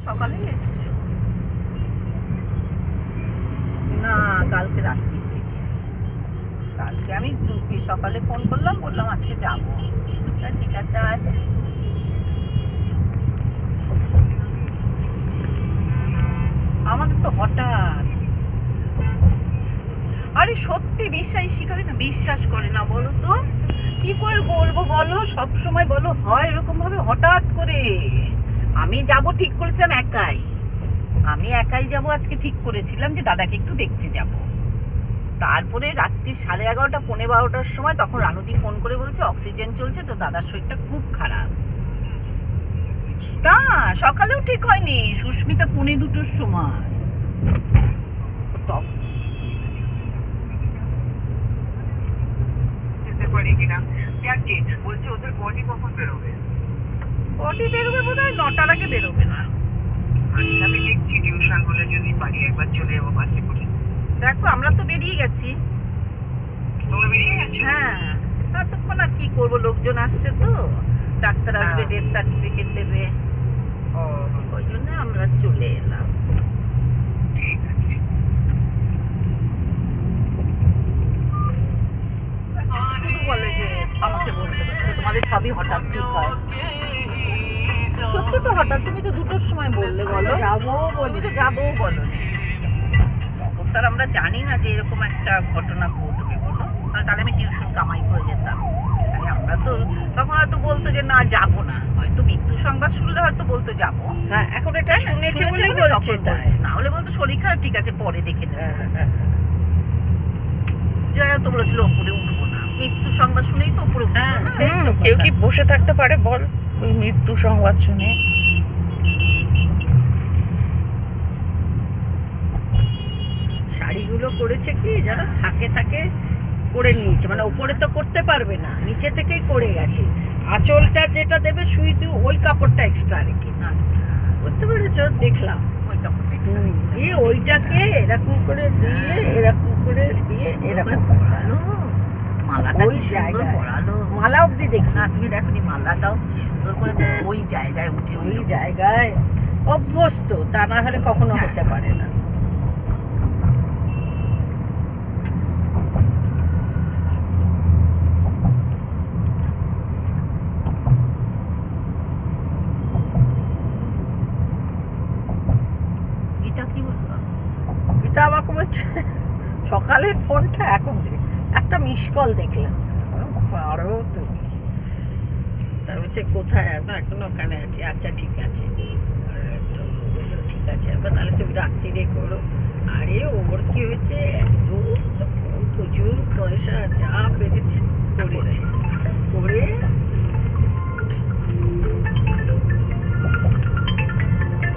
সকালেই এসছে না, কালকে রাত্রির দিকে। কালকে আমি সকালে ফোন করলাম, বললাম আজকে যাবো। ঠিক আছে আয়। আমাদের তো হঠাৎ, আরে সত্যি বিশ্বাসই করে না, বিশ্বাস করে না। বলো তো কি করে বলবো বলো, সব সময় বলো হয় এরকম ভাবে হঠাৎ করে। আমি যাব ঠিক করেছিলাম একাই, আমি একাই যাব আজকে ঠিক করেছিলাম যে দাদাকে একটু দেখতে যাব। তারপরে রাত্রি 11:30 পৌনে 12টার সময় তখন রানুদি ফোন করে বলছে অক্সিজেন চলছে তো দাদার শরীরটা খুব খারাপ। না সকালেও ঠিক হয়নি, সুস্মিতা 1:45-র সময়। বডি বেরোবে বোধহয় 9টার আগে বেরোবে না। আচ্ছা আমি দেখছি টিউশন বলে যদি পারি একবার চলে যাবো বাসে করে। দেখো আমরা তো বেরিয়ে গেছি। তোমরা বেরিয়ে গেছো? হ্যাঁ, ততক্ষণ আর কি করবো, লোকজন আসছে তো, ডাক্তার আসবে, ডেথ সার্টিফিকেট দেবে, ওই জন্য আমরা চলে এলাম। ঠিক আছে। শুধু বলে যে আমাকে বলতে পারছো তোমাদের সবই হঠাৎ ঠিক হয়। সত্যি তো হঠাৎ, তুমি তো 2টোর সময় বললে বলো যাবো, তুমি তো যাবো বলো। তখন তার আমরা জানি না যে এরকম একটা ঘটনা ঘটবে বলো, তাহলে আমি টিউশন কামাই করে যেতাম। তাই আমরা তো তখন হয়তো বলতো যে না যাবো না, হয়তো মৃত্যু সংবাদ শুনলে হয়তো বলতো যাবো। হ্যাঁ এখন এটা শুনেছি বলেই বলছে, তাই না হলে বলতো শরীর খারাপ, ঠিক আছে পরে দেখে নেবো। জয়া তো বলেছিল ওপরে উঠবো না, মৃত্যু সংবাদ শুনেই তো ওপরে উঠবো না। কেউ কি বসে থাকতে পারে বল ওই মৃত্যু সংবাদ শুনে? শাড়িগুলো করেছে কি যারা থাকে থাকে করে নিয়েছে, মানে উপরে তো করতে পারবে না, নিচে থেকেই করে গেছে। আঁচলটা যেটা দেবে শুধু ওই কাপড়টা এক্সট্রা রেখেছে। আচ্ছা, বুঝতে পেরেছো? দেখলাম ওই কাপড়টা extra রেখেছে। দিয়ে ওইটাকে এরকম করে দিয়ে এরকম করে দিয়ে এরকম পরালো, মালাটা ওই কি সুন্দর জায়গায়। পরালো। মালা অব্দি দেখি না তুমি দেখোনি মালাটাও কি সুন্দর করে ওই জায়গায় উঠে ওই জায়গায় অভ্যস্ত, তা না হলে কখনো হ্যাঁ। হতে পারে না। গীতা কি বললো? এটা আমাকে বলছে সকালের ফোনটা এখন একটা মিস কল দেখলাম, পারো তুমি? তা বলছে কোথায়? না এখন ওখানে আছি। আচ্ছা ঠিক আছে। তো বললো ঠিক আছে, এবার তাহলে তুমি রাত্রিরে করো। আরে ওর কি হয়েছে, একদম তখন প্রচুর পয়সা যা পেরেছে করেছে।